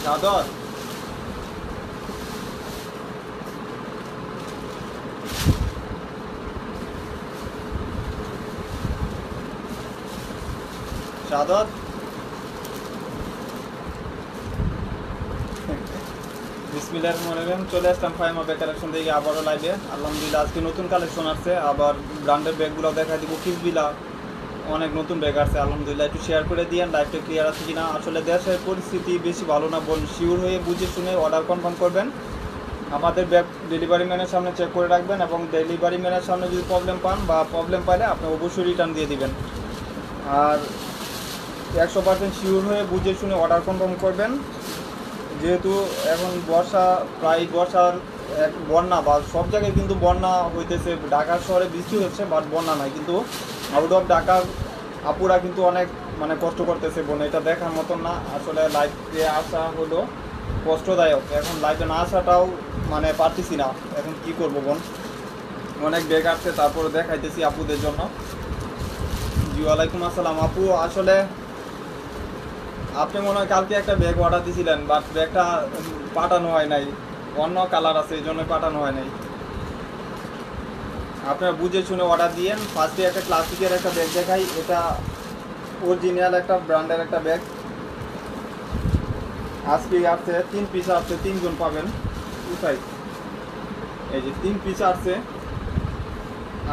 চাদর চাদর বিসমিল্লাহিররহমানিররহিম। চলে আসলাম ফাইমা ব্যাগ কালেকশন থেকে আবারও লাইভে। আলহামদুলিল্লাহ আজকে নতুন কালেকশন আসছে, আবার ব্র্যান্ডের ব্যাগগুলো দেখা দিব। কিসবিলা অনেক নতুন ব্যাগ আসছে আলহামদুলিল্লাহ। একটু শেয়ার করে দিয়েন লাইভটা ক্লিয়ার আছে কিনা। আসলে দেশের পরিস্থিতি বেশি ভালো না, বল শিওর হয়ে বুঝে শুনে অর্ডার কনফার্ম করবেন। আমাদের ব্যাগ ডেলিভারি ম্যানের সামনে চেক করে রাখবেন, এবং ডেলিভারি ম্যানের সামনে যদি প্রবলেম পান বা প্রবলেম পাইলে আপনি অবশ্যই রিটার্ন দিয়ে দিবেন। আর 100% শিওর হয়ে বুঝে শুনে অর্ডার কনফার্ম করবেন। যেহেতু এখন বর্ষা, প্রায় বর্ষার এক বন্যা, বা সব জায়গায় কিন্তু বন্যা হইতেছে। ঢাকা শহরে বৃষ্টি হচ্ছে বাট বন্যা নাই, কিন্তু আউট অফ ঢাকার আপুরা কিন্তু অনেক মানে কষ্ট করতেছে বোন। এটা দেখার মতন না আসলে। লাইভে আসা হলো কষ্টদায়ক, এখন লাইভে না আসাটাও মানে পারতেছি না। এখন কি করব বোন, অনেক ব্যাগ আসছে, তারপরে দেখাইতেছি আপুদের জন্য। জি ওয়ালাইকুম আসসালাম আপু। আসলে আপনি মনে হয় কালকে একটা ব্যাগ অর্ডার দিয়েছিলেন, বাট ব্যাগটা পাঠানো হয় নাই, অন্য কালার আছে, এই জন্য পাঠানো হয় নাই। আপনারা বুঝে শুনে অর্ডার দিয়েন। ফার্স্টে একটা ক্লাসিকের একটা ব্যাগ দেখাই। এটা অরিজিনাল একটা ব্র্যান্ডের একটা ব্যাগ। আজকে আসছে 3 পিস আসছে, 3 জন পাবেন। কোথায় এই যে 3 পিস আসছে,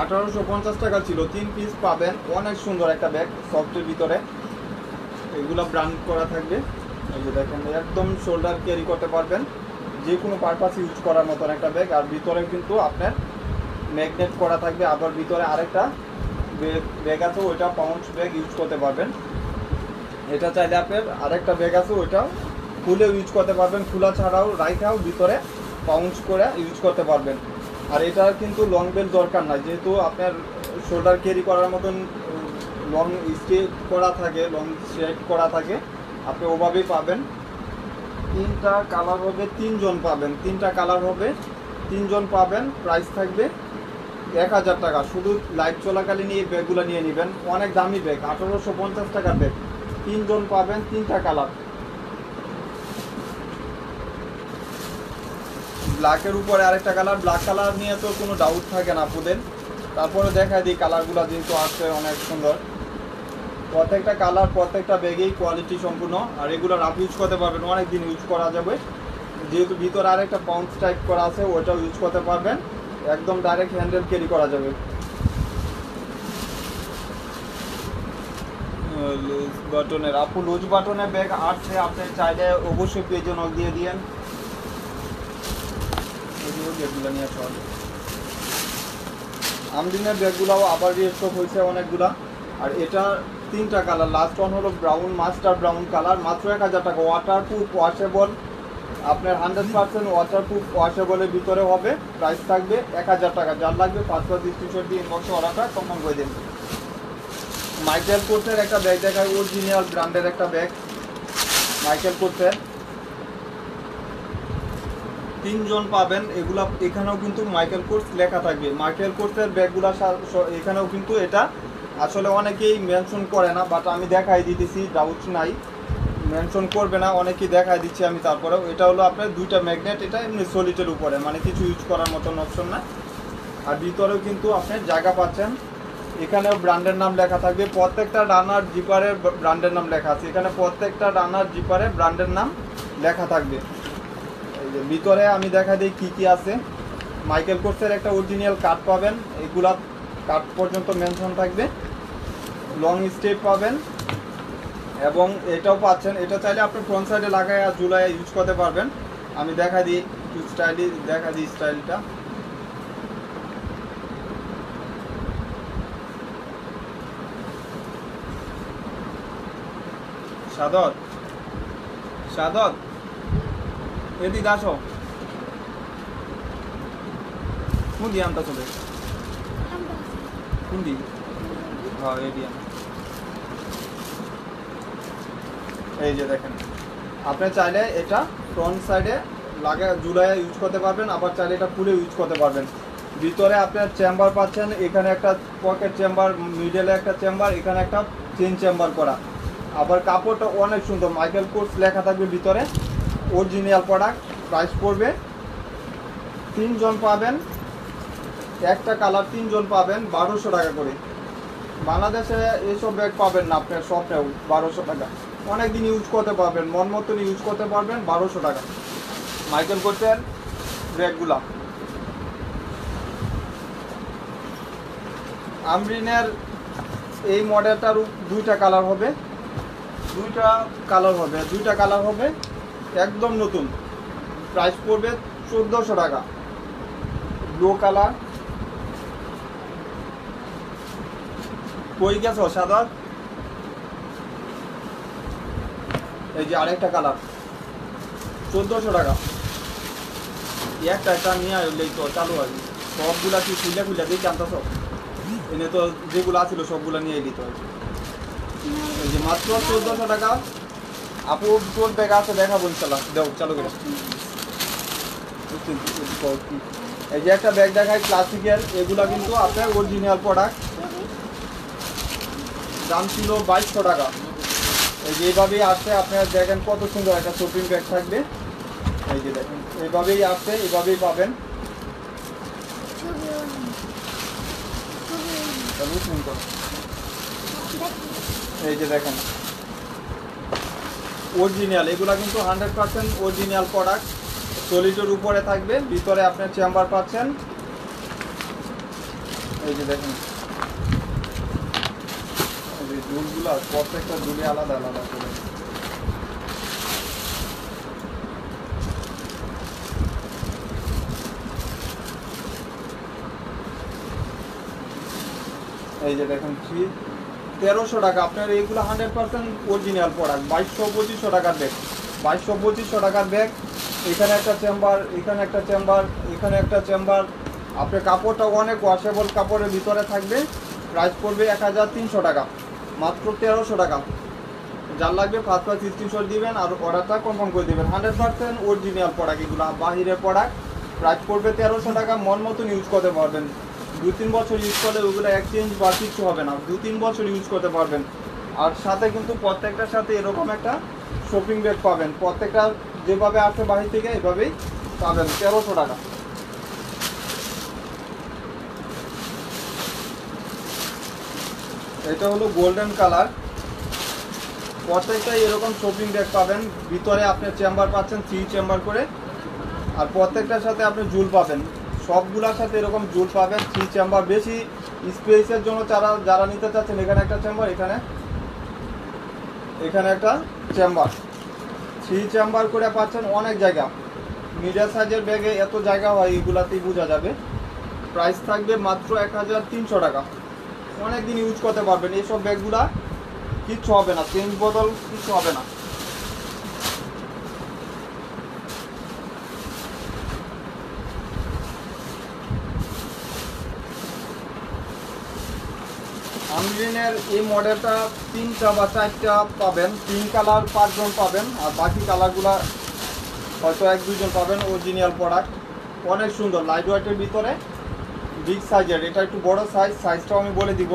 1850 টাকা ছিল, 3 পিস পাবেন। অনেক সুন্দর একটা ব্যাগ, সফটের ভিতরে, এগুলো ব্র্যান্ড করা থাকবে। এই যে দেখেন, একদম শোল্ডার ক্যারি করতে পারবেন, যে কোনো পারপাস ইউজ করার মতন একটা ব্যাগ। আর ভিতরে কিন্তু আপনার ম্যাগনেট করা থাকবে। আবার ভিতরে আরেকটা ব্যাগ আছে, ওইটা পাউন্স ব্যাগ ইউজ করতে পারবেন। এটা চাইলে আপনার আরেকটা ব্যাগ আছে, ওইটা খুলেও ইউজ করতে পারবেন, খোলা ছাড়াও রাইখাও ভিতরে পাউন্স করে ইউজ করতে পারবেন। আর এটার কিন্তু লং বেল্ট দরকার নাই, যেহেতু আপনার শোল্ডার ক্যারি করার মতন লং স্ট্রেট করা থাকে, লং স্ট্রেট করা থাকে, আপনি ওভাবেই পাবেন। 3টা কালার হবে, 3 জন পাবেন, 3টা কালার হবে, 3 জন পাবেন। প্রাইস থাকবে 1000 টাকা। শুধু লাইভ চলাকালীন এই ব্যাগগুলো নিয়ে নেবেন, অনেক দামি ব্যাগ, 1850 টাকার ব্যাগ। 3 জন পাবেন, 3টা কালার। ব্ল্যাকের উপরে আরেকটা কালার, ব্ল্যাক কালার নিয়ে তো কোনো ডাউট থাকে না আপনাদের। তারপরে দেখা দিই কালারগুলো যেহেতু আসছে অনেক সুন্দর। প্রত্যেকটা কালার প্রত্যেকটা ব্যাগেই কোয়ালিটি সম্পূর্ণ। আর এগুলো রাফ ইউজ করতে পারবেন, অনেক দিন ইউজ করা যাবে। যেহেতু ভিতরে আরেকটা পাউন্স টাইপ করা আছে, ওটাও ইউজ করতে পারবেন। একদম ডাইরেক্ট হ্যান্ডেল ক্যারি করা যাবে। লুজ বাটনের আপু, লুজ বাটনের ব্যাগ আসছে, আপনি চাইলে অবশ্যই পেজে নক দিয়ে দিয়েন। ব্যাগগুলো নিয়ে চল, আমদিনের ব্যাগগুলোও আবার রিস্টক হয়েছে অনেকগুলা। আর এটা 3টা কালার, লাস্ট ওয়ান হলো ব্রাউন, মাস্টার ব্রাউন কালার, মাত্র 1000 টাকা। ওয়াটারপ্রুফ, ওয়াশেবল, আপনার 100% ওয়াটারপ্রুফ ওয়াশেবলের ভিতরে হবে। প্রাইস থাকবে 1000 টাকা। যার লাগবে 5 স্ক্রিনশট দিয়ে ইনবক্সে অর্ডারটা কনফার্ম করে দিন। মাইকেল কোর্সের একটা ব্যাগ দেখায়, অরিজিনাল ব্র্যান্ডের একটা ব্যাগ, মাইকেল কোর্সের। 3 জন পাবেন এগুলা। এখানেও কিন্তু মাইকেল কোর্স লেখা থাকবে। মাইকেল কোর্সের ব্যাগগুলা এখানেও কিন্তু, এটা আসলে অনেকেই মেনশন করে না, বাট আমি দেখাই দিতেছি, ডাউট নাই, মেনশন করবে না, অনেকেই দেখাই দিচ্ছি আমি। তারপরেও এটা হলো আপনার 2টা ম্যাগনেট, এটা এমনি সলিডের উপরে, মানে কিছু ইউজ করার মতন অপশন না। আর ভিতরেও কিন্তু আপনার জায়গা পাচ্ছেন। এখানেও ব্র্যান্ডের নাম লেখা থাকবে, প্রত্যেকটা ডানার জিপারের ব্র্যান্ডের নাম লেখা আছে। এখানে প্রত্যেকটা ডানার জিপারে ব্র্যান্ডের নাম লেখা থাকবে। এই যে ভিতরে আমি দেখা দিই কী কী আছে। মাইকেল কোর্সের একটা অরিজিনাল কার্ড পাবেন, এগুলা কার্ড পর্যন্ত মেনশন থাকবে। লং স্টেপ পাবেন, এবং এটাও পাচ্ছেন। এটা চাইলে আপনি ফ্রন্ট সাইডে লাগায় আর ঝুলায় ইউজ করতে পারবেন। আমি দেখা দিই একটু স্টাইলি, দেখা দিই স্টাইলটা। সাদত, সাদত, এদিকে আসো। কোন দিয়ে আনতে চলে, কোন দিকে? হ্যাঁ এদিকে। এই যে দেখেন, আপনি চাইলে এটা ফ্রন্ট সাইডে লাগা ঝুলায় ইউজ করতে পারবেন, আবার চাইলে এটা খুলে ইউজ করতে পারবেন। ভিতরে আপনার চেম্বার পাচ্ছেন, এখানে একটা পকেট চেম্বার, মিডলে একটা চেম্বার, এখানে একটা চেন চেম্বার করা। আবার কাপড়টা অনেক সুন্দর, মাইকেল কোর্স লেখা থাকবে ভিতরে। Original product. প্রাইস পড়বে, 3 জন পাবেন, একটা কালার 3 জন পাবেন 1200 টাকা করে। বাংলাদেশে এইসব ব্যাগ পাবেন না আপনার শপেও 1200 টাকা। অনেক দিন ইউজ করতে পারবেন, মন মতন ইউজ করতে পারবেন 1200 টাকা। মাইকেল কোর্সের ব্যাগগুলা। আমরিনের এই মডেলটার 2টা কালার হবে, 2টা কালার হবে একদম নতুন। প্রাইস পড়বে 1400 টাকা। ব্লু কালার, কই গেছ সাদা। এই যে আরেকটা কালার 1400 টাকা। একটা নিয়ে আসলেই তো চালু আছে। সবগুলা কি খুলে দিয়ে জানতেছ, এনে তো যেগুলো আছিল সবগুলা নিয়ে এলি তো। এই যে মাত্র 1400 টাকা। আপু তোর ব্যাগ আছে দেখাবো ইনশাল্লাহ, দেও চালু করে। এই যে একটা ব্যাগ দেখায় ক্লাসিকের, এগুলা কিন্তু আপনার অরিজিনাল প্রোডাক্ট। দাম ছিল 2200 টাকা। এই যে এইভাবেই আসছে, আপনারা দেখেন কত সুন্দর একটা শপিং ব্যাগ থাকবে। এই যে দেখেন এইভাবেই আসছে, এইভাবেই পাবেন। এই যে দেখেন অরিজিনাল, এগুলা কিন্তু 100% অরিজিনাল প্রোডাক্ট। সলিডের উপরে থাকবে, ভিতরে আপনার চেম্বার পাচ্ছেন। এই যে দেখেন ঝুলগুলো, প্রত্যেকটা ঝুলে আলাদা আলাদা করে। এই যে দেখেন 1300 টাকা। আপনার এইগুলো 100% অরিজিনাল প্রোডাক্ট। 2200-2500 টাকার ব্যাগ, 2200-2500 টাকার ব্যাগ। এখানে একটা চেম্বার, এখানে একটা চেম্বার, এখানে একটা চেম্বার। আপনার কাপড়টা অনেক ওয়াশেবল কাপড়ের ভিতরে থাকবে। প্রাইস পড়বে 1300 টাকা, মাত্র 1300 টাকা। যার লাগবে ফার্স্ট ক্লাস স্ক্রিনশট দিবেন আর অর্ডারটা কনফার্ম করে দিবেন। 100% অরিজিনাল প্রোডাক্ট, এগুলো বাহিরের প্রোডাক্ট। প্রাইস পড়বে 1300 টাকা। মন মতন ইউজ করতে পারবেন। 2-3 বছর ইউজ করলে ওগুলো এক্সচেঞ্জ বা কিছু হবে না, 2-3 বছর ইউজ করতে পারবেন। আর সাথে কিন্তু প্রত্যেকটার সাথে এরকম একটা শপিং ব্যাগ পাবেন। প্রত্যেকটা যেভাবে আসে বাহির থেকে এভাবেই পাবেন 1300 টাকা। এটা হলো গোল্ডেন কালার। প্রত্যেকটাই এরকম শপিং ব্যাগ পাবেন। ভিতরে আপনার চেম্বার পাচ্ছেন 3 চেম্বার করে, আর প্রত্যেকটার সাথে আপনি জুল পাবেন। সবগুলোর সাথে এরকম জুল পাবেন। 3 চেম্বার, বেশি স্পেসের জন্য যারা নিতে চাচ্ছেন, এখানে একটা চেম্বার, এখানে একটা চেম্বার, 3 চেম্বার করে পাচ্ছেন। অনেক জায়গা, মিডিয়াম সাইজের ব্যাগে এত জায়গা হয়, এগুলাতেই বোঝা যাবে। প্রাইস থাকবে মাত্র 1300 টাকা। অনেক দিন ইউজ করতে পারবেন। এইসব ব্যাগগুলা কিচ্ছু হবে না, চেঞ্জ বদল কিছু হবে না। আমরিনের এই মডেলটা 3টা বা 4টা পাবেন। 3 কালার 5 জন পাবেন, আর বাকি কালারগুলা হয়তো 1-2 জন পাবেন। অরিজিনাল প্রোডাক্ট, অনেক সুন্দর, লাইট ওয়েটের ভিতরে, বিগ সাইজের। এটা একটু বড় সাইজ, সাইজটাও আমি বলে দিব।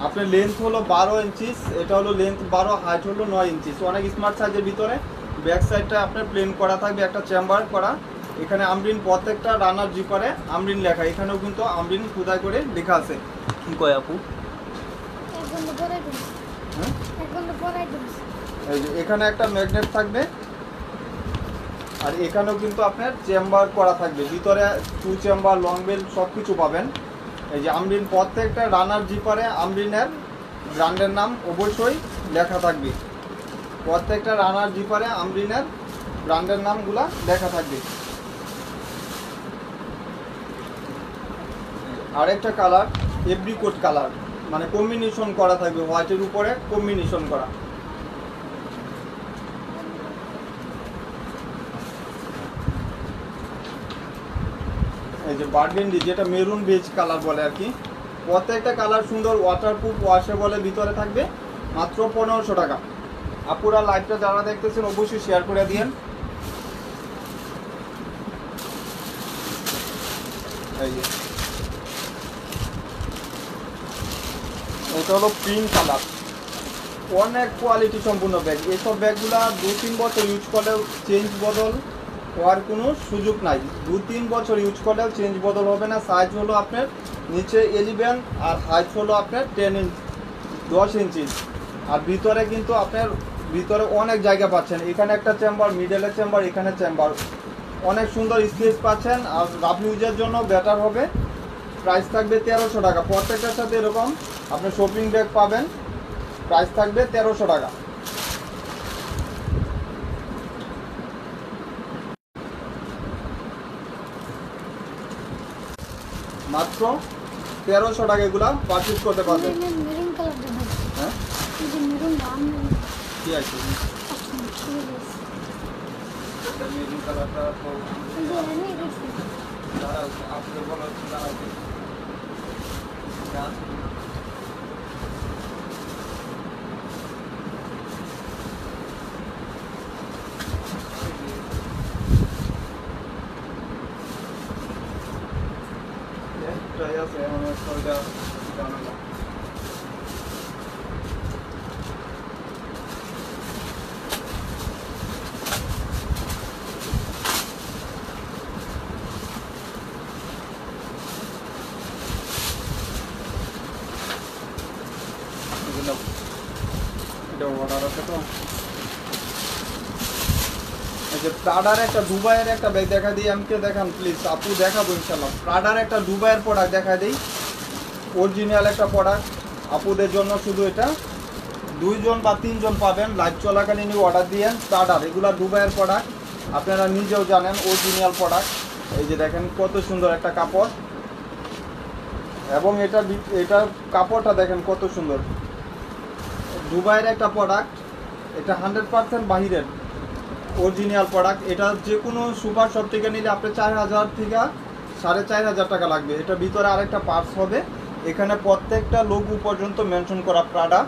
আপনার লেন্থ হলো 12 ইঞ্চিস, এটা হলো লেন্থ 12, হাইট হলো 9 ইঞ্চিস। অনেক স্মার্ট সাইজের ভিতরে। ব্যাক সাইডটা আপনার প্লেন করা থাকবে, একটা চেম্বার করা। এখানে আমরিন, প্রত্যেকটা রানার জিপারে আমরিন লেখা। এখানেও কিন্তু আমরিন খোদাই করে লেখা আছে। কি কয় আপু? এই যে এখানে একটা ম্যাগনেট থাকবে, আর এখানেও কিন্তু আপনার চেম্বার করা থাকবে। ভিতরে 2 চেম্বার, লং বেল সব কিছু পাবেন। এই যে আমরিন, প্রত্যেকটা রানার জিপারে আমরিনের ব্র্যান্ডের নাম অবশ্যই লেখা থাকবে। প্রত্যেকটা রানার জিপারে আমরিনের ব্র্যান্ডের নামগুলা লেখা থাকবে। আরেকটা কালার এপ্রিকট কালার, মানে কম্বিনেশন করা থাকবে, হোয়াইটের উপরে কম্বিনেশন করা। এই যে বার্গেন্ডি, যেটা মেরুন বেজ কালার বলে আর কি। প্রত্যেকটা কালার সুন্দর, ওয়াটারপ্রুফ, ওয়াশেবলের ভিতরে থাকবে। মাত্র 1500 টাকা। আপুরা লাইভটা যারা দেখতেছেন অবশ্যই শেয়ার করে দিয়েন। এই যে এটা হলো পিঙ্ক কালার, অনেক কোয়ালিটি সম্পূর্ণ ব্যাগ। এইসব ব্যাগগুলা 2-3 বছর ইউজ করলেও চেঞ্জ বদল হওয়ার কোনো সুযোগ নাই। 2-3 বছর ইউজ করলেও চেঞ্জ বদল হবে না। সাইজ হলো আপনার নিচে 11 আর হাইট হলো আপনার 10 ইঞ্চি। আর ভিতরে কিন্তু আপনার ভিতরে অনেক জায়গা পাচ্ছেন। এখানে একটা চেম্বার, মিডলে চেম্বার, এখানে চেম্বার, অনেক সুন্দর স্পেস পাচ্ছেন। আর রাফ ইউজের জন্য বেটার হবে। প্রাইস থাকবে 1300 টাকা। প্রত্যেকটার সাথে এরকম আপনি শপিং ব্যাগ পাবেন। প্রাইস থাকবে 1300 টাকা। মাত্র 1300 টাকা এগুলা পারচেজ করতে পারবেন। হ্যাঁ কি আছে মেরুন কালারটা তো আপনি বলো আছে আমার ওইটা জানা না। এটা অর্ডার আছে তো। এই যে প্রাডার একটা দুবাইয়ের একটা ব্যাগ দেখা দিই, আমাকে দেখান প্লিজ। আপু দেখাবো ইনশাল্লাহ। প্রাডার একটা দুবাইয়ের প্রোডাক্ট দেখা দিই, অরিজিনাল একটা প্রোডাক্ট আপুদের জন্য। শুধু এটা 2 জন বা 3 জন পাবেন। লাইভ চলাকালীন অর্ডার দিয়েন। প্রাডার এগুলা দুবাইয়ের প্রোডাক্ট, আপনারা নিজেও জানেন অরিজিনাল প্রোডাক্ট। এই যে দেখেন কত সুন্দর একটা কাপড়, এবং এটা কাপড়টা দেখেন কত সুন্দর। দুবাইয়ের একটা প্রোডাক্ট, এটা 100% বাহিরের অরিজিনাল প্রোডাক্ট। এটা যে কোনো সুপার শপ থেকে নিলে আপনি 4000 থেকে 4500 টাকা লাগবে। এটা ভিতরে আরেকটা পার্টস হবে। এখানে প্রত্যেকটা লোগো পর্যন্ত মেনশন করা প্রাডা।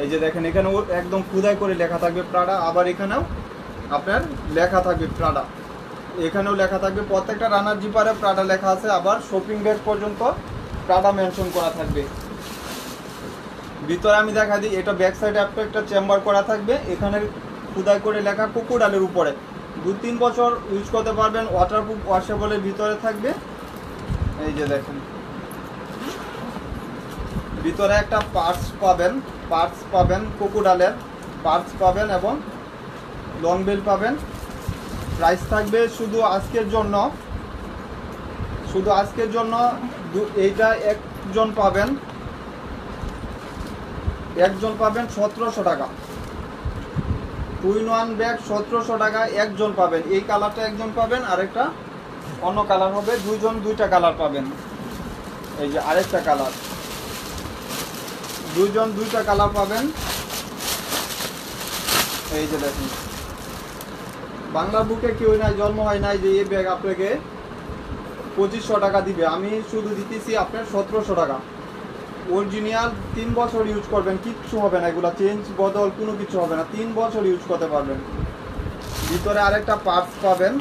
এই যে দেখেন এখানে একদম খোদাই করে লেখা থাকবে প্রাডা। আবার এখানেও আপনার লেখা থাকবে প্রাডা, এখানেও লেখা থাকবে। প্রত্যেকটা রানার জিপারে প্রাডা লেখা আছে। আবার শপিং ব্যাগ পর্যন্ত প্রাডা মেনশন করা থাকবে। ভিতরে আমি দেখা দিই, এটা ব্যাক সাইডে একটা চেম্বার করা থাকবে। এখানে খোদাই করে লেখা কোকোডালের উপরে। 2-3 বছর ইউজ করতে পারবেন। ওয়াটারপ্রুফ, ওয়াশেবলের ভিতরে থাকবে। এই যে দেখেন ভিতরে একটা পার্টস পাবেন কোকোডালের পার্টস পাবেন, এবং লং বেল পাবেন। প্রাইস থাকবে শুধু আজকের জন্য এইটা একজন পাবেন 1700 টাকা। 2-in-1 ব্যাগ 1700 টাকা একজন পাবেন। এই কালারটা একজন পাবেন, আরেকটা অন্য কালার হবে। 2 জন 2টা কালার পাবেন। এই যে আরেকটা কালার, 2 জন 2টা কালার পাবেন। এই যে দেখুন, বাংলার বুকে কেউ নাই, জন্ম হয় নাই যে এই ব্যাগ আপনাকে 2500 টাকা দিবে। আমি শুধু দিতেছি আপনার 1700 টাকা। অরিজিনাল 3 বছর ইউজ করবেন, কিচ্ছু হবে না। এগুলো চেঞ্জ বদল কোনো কিছু হবে না। 3 বছর ইউজ করতে পারবেন। ভিতরে আরেকটা পার্টস পাবেন।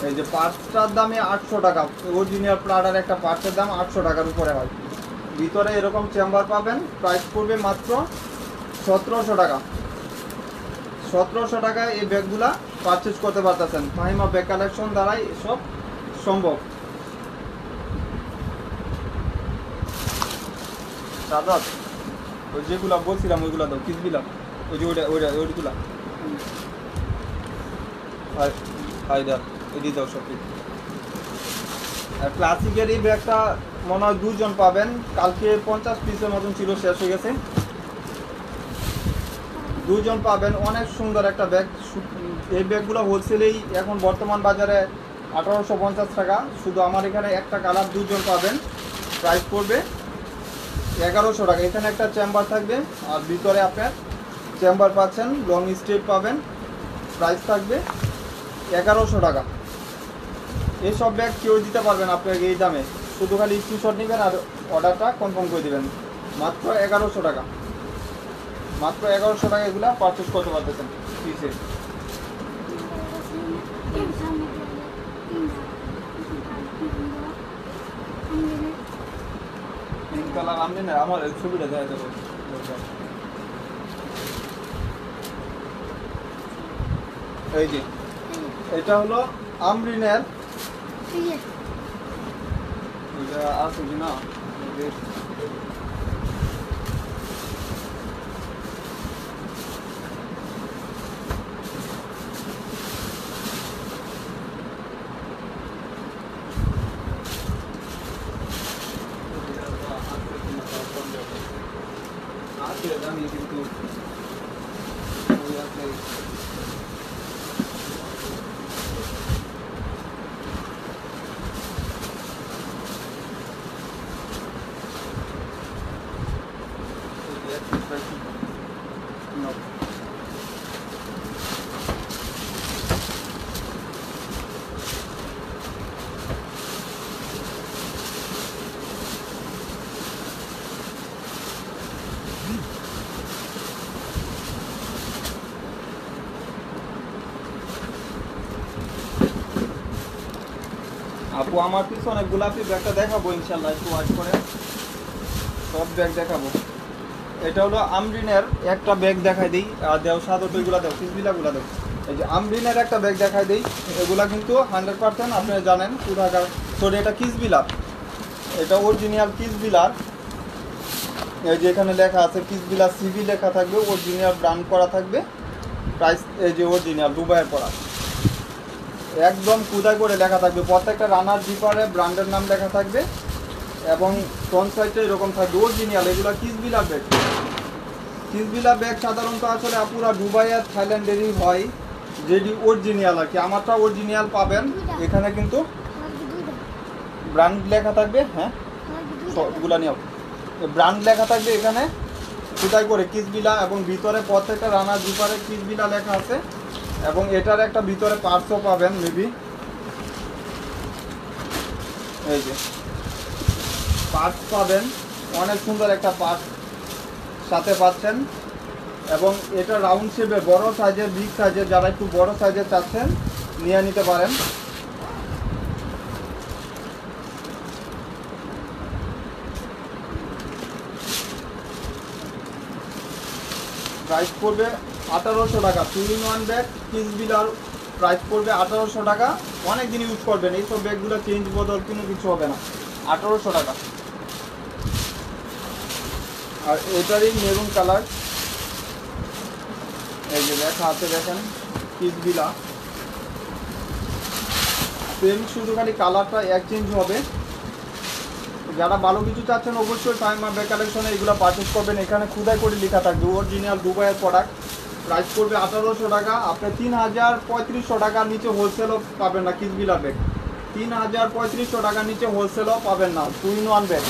এই যে পার্টসটার দামে 800 টাকা। অরিজিনাল প্রাডার একটা পার্টসের দাম 800 টাকার উপরে হয়। ভিতরে এরকম চেম্বার পাবেন। প্রাইস পড়বে মাত্র 1700 টাকা। 1700 টাকায় এই ব্যাগগুলা পারচেজ করতে পারতেছেন। ফাহিমা ব্যাগ কালেকশন দ্বারাই এসব সম্ভব। দাদা ওই যেগুলা বলছিলাম ওইগুলা দাও, কিসগুলা, ওই যে ওইগুলা হায়দার এটি দাও সব। আর ক্লাসিকের এই ব্যাগটা মনে হয় 2 জন পাবেন। কালকে 50 পিসের মতন ছিল, শেষ হয়ে গেছে। 2 জন পাবেন। অনেক সুন্দর একটা ব্যাগ। এই ব্যাগগুলো হোলসেলেই এখন বর্তমান বাজারে 1850 টাকা। শুধু আমার এখানে একটা কালার 2 জন পাবেন। প্রাইস পড়বে 1100 টাকা। এখানে একটা চেম্বার থাকবে, আর ভিতরে আপনার চেম্বার পাচ্ছেন, লং স্ট্রেপ পাবেন। প্রাইস থাকবে 1100 টাকা। এইসব ব্যাগ কেউ দিতে পারবেন আপনাকে এই দামে। শুধু খালি স্ক্রিনশট নেবেন আর অর্ডারটা কনফার্ম করে দেবেন। মাত্র 1100 টাকা। মাত্র 1100 টাকা এগুলা পারচেস করতে পারতেছেন পিসে। পিঙ্ক কালার আমি না, আমার ছবিটা দেখা যাবে। এই যে এটা হলো আমরিনের, এটা আছে কি না আছে জানি কিন্তু no. আপু আমার পিছনে গোলাপি ব্যাগটা দেখাবো ইনশাল্লাহ, একটু ওয়াচ করে সব ব্যাগ দেখাবো। এটা হলো আমরিনের একটা ব্যাগ দেখাই দিই, আর দেও সাদা ওইগুলা দেও, কিসবিলাগুলা দেও। এই যে আমরিনের একটা ব্যাগ দেখাই দিই, এগুলা কিন্তু 100% আপনারা জানেন কোথাকার। সরি, এটা কিসবিলার, এটা অরিজিনাল কিসবিলার। এই যে এখানে লেখা আছে কিসবিলার সিভি লেখা থাকবে, অরিজিনাল ব্র্যান্ড করা থাকবে, প্রাইস এই যে অরিজিনাল দুবাইয়ের করা, একদম কুদাই করে লেখা থাকবে। প্রত্যেকটা রানার জিপারে ব্র্যান্ডের নাম লেখা থাকবে এবং ফ্রন্ট সাইডটা এরকম থাকবে অরিজিনাল। এগুলো কিসবিলার ব্যাগ। কিসবিলার ব্যাগ সাধারণত আসলে পুরা দুবাই আর থাইল্যান্ডেরই হয়, যেটি অরিজিনাল আর কি। আমারটা অরিজিনাল পাবেন এখানে, কিন্তু ব্র্যান্ড লেখা থাকবে। হ্যাঁ, সবগুলা নিয়েও ব্র্যান্ড লেখা থাকবে এখানে কুদাই করে কিসবিলা, এবং ভিতরে প্রত্যেকটা রানার জিপারে কিসবিলা লেখা আছে। এবং এটার একটা ভিতরে পার্টসও পাবেন মেবি, এই যে পার্টস পাবেন, অনেক সুন্দর একটা পার্টস সাথে পাচ্ছেন। এবং এটা রাউন্ড শেপের, বড় সাইজের, বিগ সাইজের, যারা একটু বড় সাইজের চাচ্ছেন নিয়ে নিতে পারেন। প্রাইস পড়বে 1800 টাকা। 2-in-1 ব্যাগ কিসবিলার প্রাইস পড়বে 1800 টাকা। অনেক দিন ইউজ করবেন, এইসব ব্যাগগুলো চেঞ্জ বদল কোনো কিছু হবে না। 1800 টাকা। আর এটারই মেরুন কালার, এই যে লেখা আছে দেখেন কিসবিলা, সেম, শুধু খালি কালারটা এক্সচেঞ্জ হবে। যারা ভালো কিছু চাচ্ছেন অবশ্যই ফাইমা ব্যাগ কালেকশনে এগুলো পারচেস করবেন। এখানে খুদাই করে লেখা থাকবে অরিজিনাল দুবাইয়ের প্রোডাক্ট। প্রাইস পড়বে 1800 টাকা। আপনি 3350 টাকার নিচে হোলসেলও পাবেন না কিসবিলা ব্যাগ। 3350 টাকার নিচে হোলসেলও পাবেন না 2-in-1 ব্যাগ।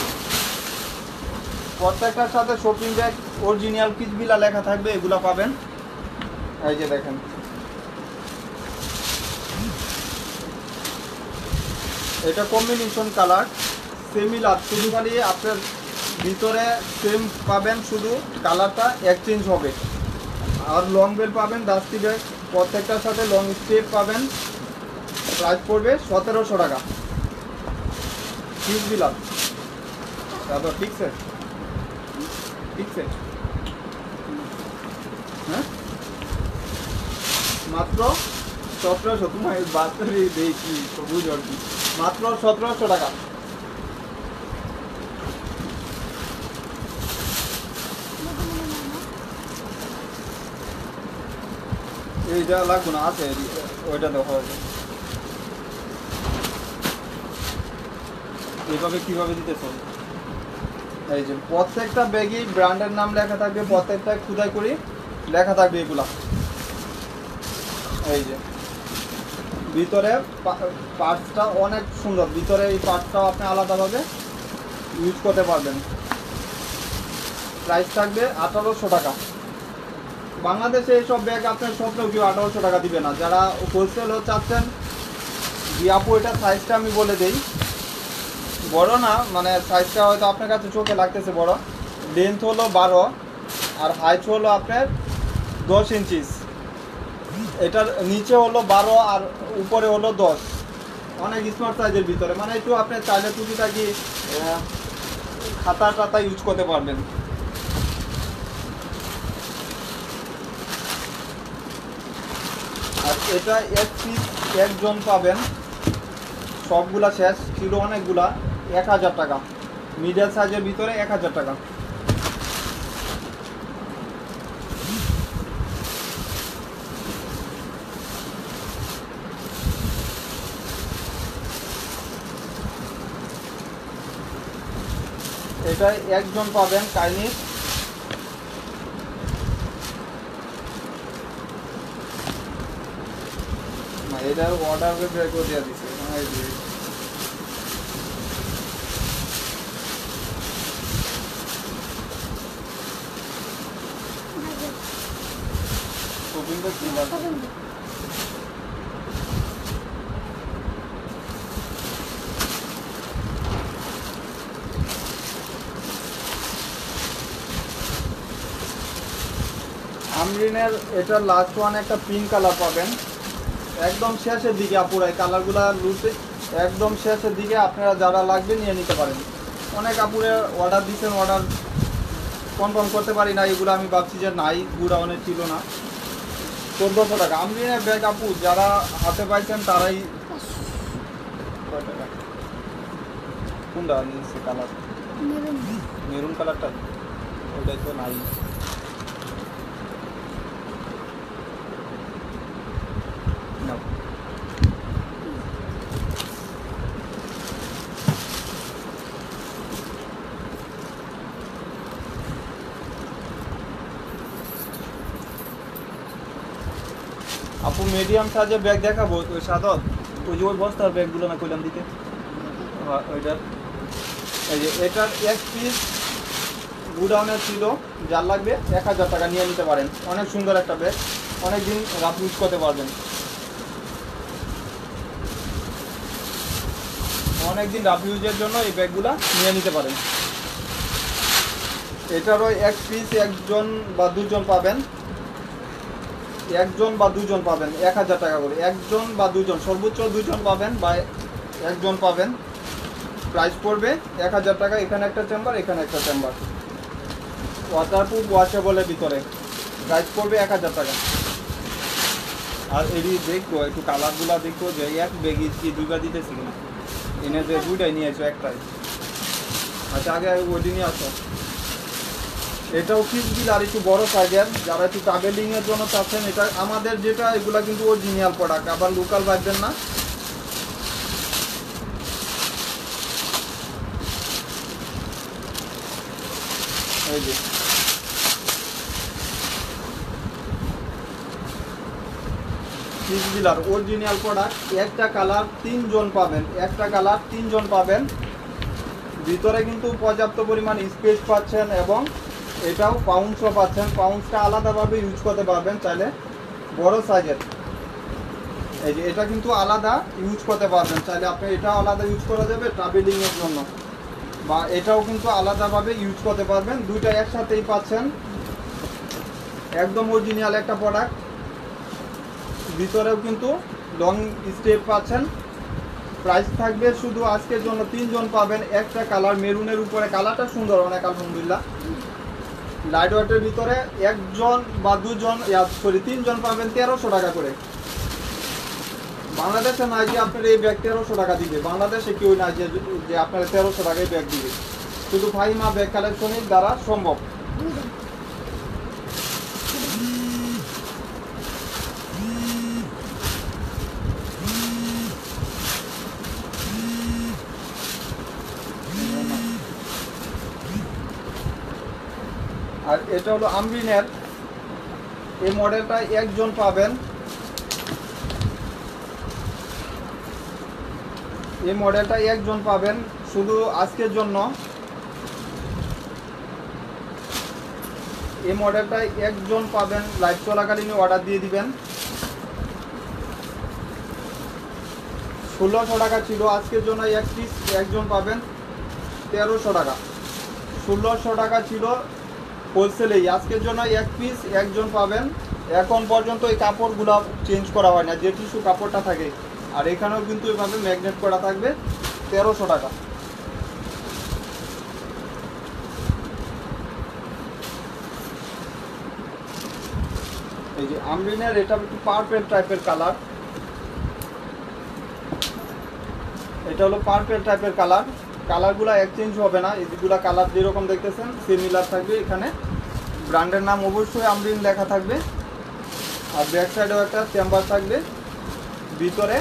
প্রত্যেকটার সাথে শপিং ব্যাগ অরিজিনাল কিসবিলা লেখা থাকবে, এগুলো পাবেন। এই যে দেখেন, এটা কম্বিনেশন কালার, সিমিলার, শুধু খালি আপনার ভিতরে সেম পাবেন, শুধু কালারটা এক্সচেঞ্জ হবে। আর লং বেল পাবেন, ডাস্টি ব্যাগ প্রত্যেকটার সাথে লং স্টেপ পাবেন। প্রাইস পড়বে 1700 টাকা কিসবিলার। দাদা ঠিক আছে, ঠিক আছে। হ্যাঁ, মাত্র 1700। তোমার বাস্তবে দেখি সবুজ আর কি, মাত্র 1700 টাকা। এইটা লাগবে না, আছে ওইটা দেখা হবে। এইভাবে কিভাবে দিতেছ? এই যে প্রত্যেকটা ব্যাগই ব্র্যান্ডের নাম লেখা থাকবে, প্রত্যেকটা খুদাই করে লেখা থাকবে এগুলা। এই যে ভিতরে পার্টসটা অনেক সুন্দর, ভিতরে এই পার্টসটাও আপনি আলাদাভাবে ইউজ করতে পারবেন। প্রাইস থাকবে 1800 টাকা। বাংলাদেশে এইসব ব্যাগ আপনার স্বপ্নেও কেউ 1800 টাকা দিবে না। যারা হোলসেলও চাচ্ছেন, যে আপু এটার সাইজটা আমি বলে দিই, বড় না, মানে সাইজটা হয়তো আপনার কাছে চোখে লাগতেছে বড়। লেন্থ হলো 12 আর হাইট হলো আপনার 10 ইঞ্চিস। এটার নিচে হলো 12 আর উপরে হলো 10। অনেক স্মার্ট সাইজের ভিতরে, মানে একটু আপনি চাইলে টুকিটাকি খাতা টাতা ইউজ করতে পারবেন। আর এটা এক পিস একজন পাবেন, সবগুলা শেষ ছিল অনেকগুলা, 1000 টাকা, মিডিয়াম সাইজের ভিতরে 1000 টাকা। এটা একজন পাবেন চাইনিজ, এটার অর্ডার বের করে দিয়ে দিচ্ছে। আমরিনের এটা লাস্ট ওয়ান একটা পিঙ্ক কালার পাবেন, একদম শেষের দিকে আপুরা, এই কালারগুলা লুটে একদম শেষের দিকে, আপনারা যারা লাগবে নিয়ে নিতে পারেন। অনেক আপুরে অর্ডার দিচ্ছেন, অর্ডার কনফার্ম করতে পারি না, এগুলো আমি ভাবছি যে নাই, গুড়া অনেক ছিল না। 1400 টাকা আমরিনের ব্যাগ আপু, যারা হাতে পাইছেন তারাই। কোনটা নিচ্ছে কালার? মেরুন কালারটা, ওইটাই তো নাই। আপু মিডিয়াম সাইজের ব্যাগ দেখাবো, ওই সাদত, ওই যে ওই বস্তার ব্যাগগুলো না কইলাম দিতে, ওইটার। এই যে এটার এক পিস গুডাউনের ছিল, যার লাগবে 1000 টাকা নিয়ে নিতে পারেন। অনেক সুন্দর একটা ব্যাগ, অনেক দিন রাফ ইউজ করতে পারবেন, অনেক দিন রাফ ইউজের জন্য এই ব্যাগগুলা নিয়ে নিতে পারেন। এটারও এক পিস একজন বা দুজন পাবেন, একজন বা দুজন পাবেন 1000 টাকা করে, একজন বা দুজন, সর্বোচ্চ দুজন পাবেন বা একজন পাবেন। প্রাইস পড়বে 1000 টাকা। এখানে একটা চেম্বার, এখানে একটা চেম্বার, ওয়াটারপ্রুফ ওয়াশেবলের ভিতরে, প্রাইস পড়বে 1000 টাকা। আর এটি দেখবো একটু কালারগুলা দেখবো যে এক বেগি কি দুইবার দিতেছি কিনা, এনে যে দুইটাই নিয়ে আসো একটাই। আচ্ছা আগে ওইটি নিয়ে আসো। এটাও কিসবিল আর একটু বড় সাইজের, যারা একটু ট্রাভেলিং এর জন্য চাচ্ছেন। এটা আমাদের যেটা, এগুলা কিন্তু অরিজিনাল প্রোডাক্ট, আবার লোকাল ভাববেন না। এই যে কিসবিল আর অরিজিনাল প্রোডাক্ট, একটা কালার 3 জন পাবেন, একটা কালার 3 জন পাবেন। ভিতরে কিন্তু পর্যাপ্ত পরিমাণ স্পেস পাচ্ছেন এবং এটাও পাউন্সও পাচ্ছেন। পাউন্সটা আলাদাভাবে ইউজ করতে পারবেন চাইলে, বড় সাইজের। এই যে এটা কিন্তু আলাদা ইউজ করতে পারবেন চাইলে, আপনি এটাও আলাদা ইউজ করা যাবে ট্রাভেলিংয়ের জন্য, বা এটাও কিন্তু আলাদাভাবে ইউজ করতে পারবেন। দুইটা একসাথেই পাচ্ছেন, একদম অরিজিনাল একটা প্রোডাক্ট। ভিতরেও কিন্তু লং স্টেপ পাচ্ছেন। প্রাইস থাকবে শুধু আজকের জন্য 3 জন পাবেন, একটা কালার মেরুনের উপরে, কালারটা সুন্দর অনেক আলহামদুলিল্লাহ। লাইট ওয়েটের ভিতরে একজন বা দুজন, সরি 3 জন পাবেন 1300 টাকা করে। বাংলাদেশে নাই যে আপনার এই ব্যাগ 1300 টাকা দিবে, বাংলাদেশে কেউ নাই যে আপনার 1300 টাকায় ব্যাগ দিবে, শুধু ফাহিমা ব্যাগ কালেকশনের দ্বারা সম্ভব। আর এটা হলো আমরিনের, এই মডেলটা একজন পাবেন, এই মডেলটা একজন পাবেন শুধু আজকের জন্য। এই মডেলটা একজন পাবেন, লাইভ চলাকালীন অর্ডার দিয়ে দিবেন। 1600 টাকা ছিল, আজকের জন্য এক পিস একজন পাবেন 1300 টাকা। 1600 টাকা ছিল হোলসেলেই, আজকের জন্য এক পিস একজন পাবেন। এখন পর্যন্ত এই কাপড়গুলো চেঞ্জ করা হয় না, যে টিস্যু কাপড়টা থাকে। আর এখানেও কিন্তু এভাবে ম্যাগনেট করা থাকবে, 1300 টাকা। এই যে আমরিনের এটা একটু পার্পল টাইপের কালার, এটা হলো পার্পল টাইপের কালার। কালারগুলো এক্সচেঞ্জ হবে না, এইগুলা কালার যেরকম দেখতেছেন সিমিলার থাকবে। এখানে ব্র্যান্ডের নাম অবশ্যই আমরিন লেখা থাকবে, আর ব্যাক সাইডেও একটা চেম্বার থাকবে। ভিতরে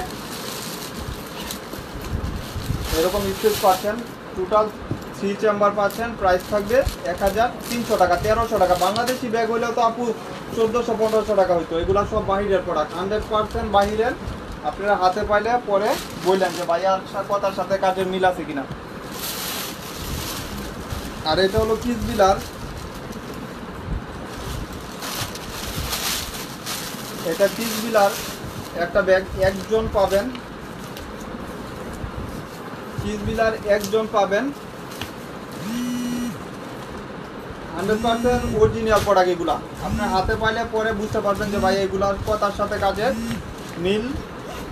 এরকম স্পেস পাচ্ছেন, টোটাল 3 চেম্বার পাচ্ছেন। প্রাইস থাকবে 1300 টাকা, 1300 টাকা। বাংলাদেশি ব্যাগ হইলেও তো আপু 1400-1500 টাকা হইতো। এগুলো সব বাহিরের প্রোডাক্ট, 100% বাহিরের। আপনারা হাতে পাইলে পরে বললেন যে ভাইয়ার কথার সাথে কাজের মিল আছে কিনা। আর এটা হলো কিস বিলার, এটা কিস বিলার একটা ব্যাগ একজন পাবেন, কিস বিলার একজন পাবেন। 100% অরিজিনাল প্রোডাক্ট। এগুলা আপনার হাতে পাইলে পরে বুঝতে পারবেন যে ভাই এগুলার কথার সাথে কাজের মিল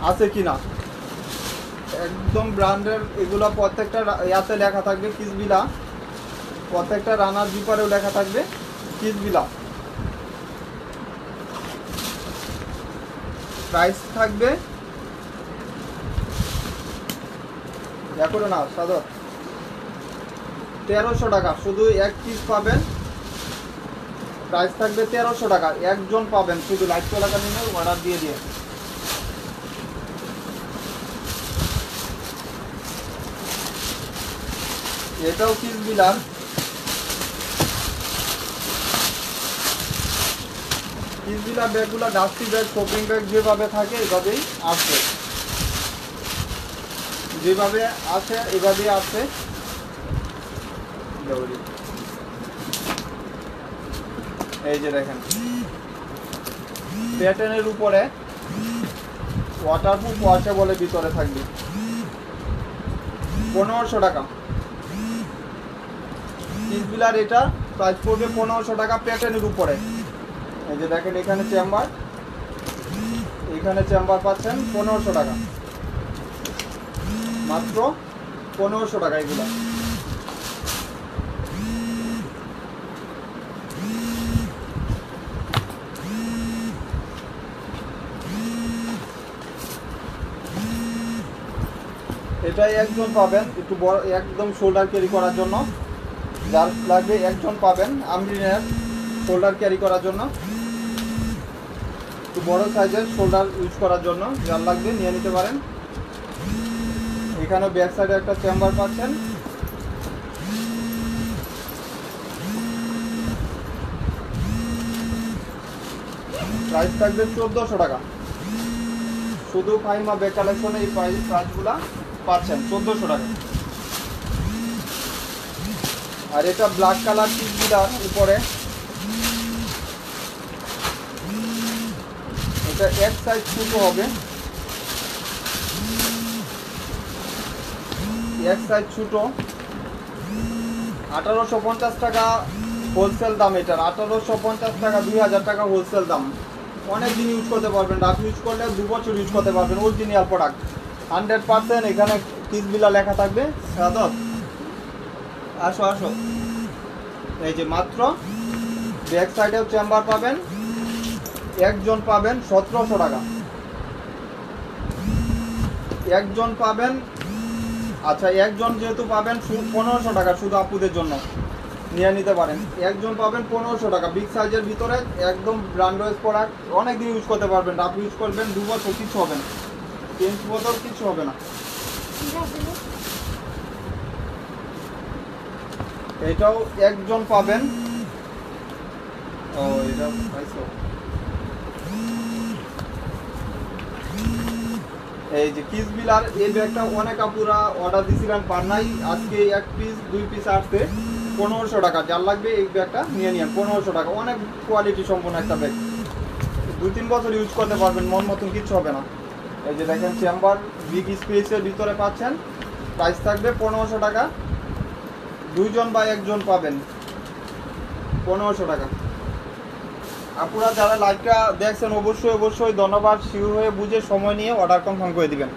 আছে কিনা। একদম ব্র্যান্ডের এগুলা। প্রত্যেকটা ইয়াতে লেখা থাকবে কিসবিলা, প্রত্যেকটা রানার জিপারেও লেখা থাকবে কিসবিলা। প্রাইস থাকবে দেখো না সাদর 1300 টাকা, শুধু এক পিস পাবেন। প্রাইস থাকবে 1300 টাকা, একজন পাবেন। শুধু লাইট চলাকালীন অর্ডার দিয়ে দিয়ে। এটাও কিস বিলার, কিস বিলার ব্যাগগুলো ডাস্টি ব্যাগ, শপিং ব্যাগ যেভাবে থাকে এভাবেই আসবে, যেভাবে আছে এভাবেই আসবে। এই যে দেখেন প্যাটার্নের উপরে ওয়াটারপ্রুফ ওয়াশে বলে ভিতরে থাকবে। 1500 টাকা কিস বিলার, এটা প্রাইস পড়বে 1500 টাকা প্যাটার্নের উপরে। এই যে দেখেন এখানে চেম্বার, এখানে চেম্বার পাচ্ছেন 1500 টাকা, মাত্র 1500 টাকা এগুলো। এটাই একজন পাবেন, একটু বড়, একদম শোল্ডার ক্যারি করার জন্য যার লাগবে একজন পাবেন। আমরিনের শোল্ডার ক্যারি করার জন্য, একটু বড় সাইজের শোল্ডার ইউজ করার জন্য যার লাগবে নিয়ে নিতে পারেন। এখানে ব্যাক সাইডে একটা চেম্বার পাচ্ছেন। প্রাইস থাকবে 1400 টাকা, শুধু ফাইমা ব্যাগ কালেকশনে এই প্রাইসগুলা পাচ্ছেন 1400 টাকা। আর এটা ব্ল্যাক কালার কিস বিলার উপরে, এটা এক সাইজ ছোট হবে, এক সাইজ ছোট। 1850 টাকা হোলসেল দাম এটার, 1850 টাকা, 2000 টাকা হোলসেল দাম। অনেক দিন ইউজ করতে পারবেন, রাফ ইউজ করলে 2 বছর ইউজ করতে পারবেন। Original product 100%। এখানে কিসবিলা লেখা থাকবে। সাদত আসো আসো, এই যে মাত্র ব্যাক সাইডেও চেম্বার পাবেন, একজন পাবেন 1700 টাকা, একজন পাবেন। আচ্ছা একজন যেহেতু পাবেন 1500 টাকা, শুধু আপুদের জন্য নিয়ে নিতে পারেন। একজন পাবেন 1500 টাকা, বিগ সাইজের ভিতরে, একদম ব্র্যান্ডওয়াইজ প্রোডাক্ট। অনেক দিন ইউজ করতে পারবেন, রাফ ইউজ করবেন 2 বছর কিছু হবে না, 3 বছর কিছু হবে না। এটাও একজন পাবেন। ও এটা পাইছো, এই যে কিসবিলার এই ব্যাগটা অনেক আপুরা অর্ডার দিয়েছিলেন, পার নাই। আজকে 1 পিস 2 পিস আসছে 1500 টাকা। যার লাগবে এই ব্যাগটা নিয়ে নিন, 1500 টাকা। অনেক কোয়ালিটি সম্পন্ন একটা ব্যাগ, 2-3 বছর ইউজ করতে পারবেন, মন মতন কিছু হবে না। এই যে দেখেন চেম্বার বিগ স্পেসের ভিতরে পাচ্ছেন। প্রাইস থাকবে 1500 টাকা, 2 জন বা 1 জন পাবেন 1500 টাকা। আপনারা যারা লাইভটা দেখছেন অবশ্যই অবশ্যই ধন্যবাদ। শিওর হয়ে বুঝে সময় নিয়ে অর্ডার কনফার্ম করে দিবেন।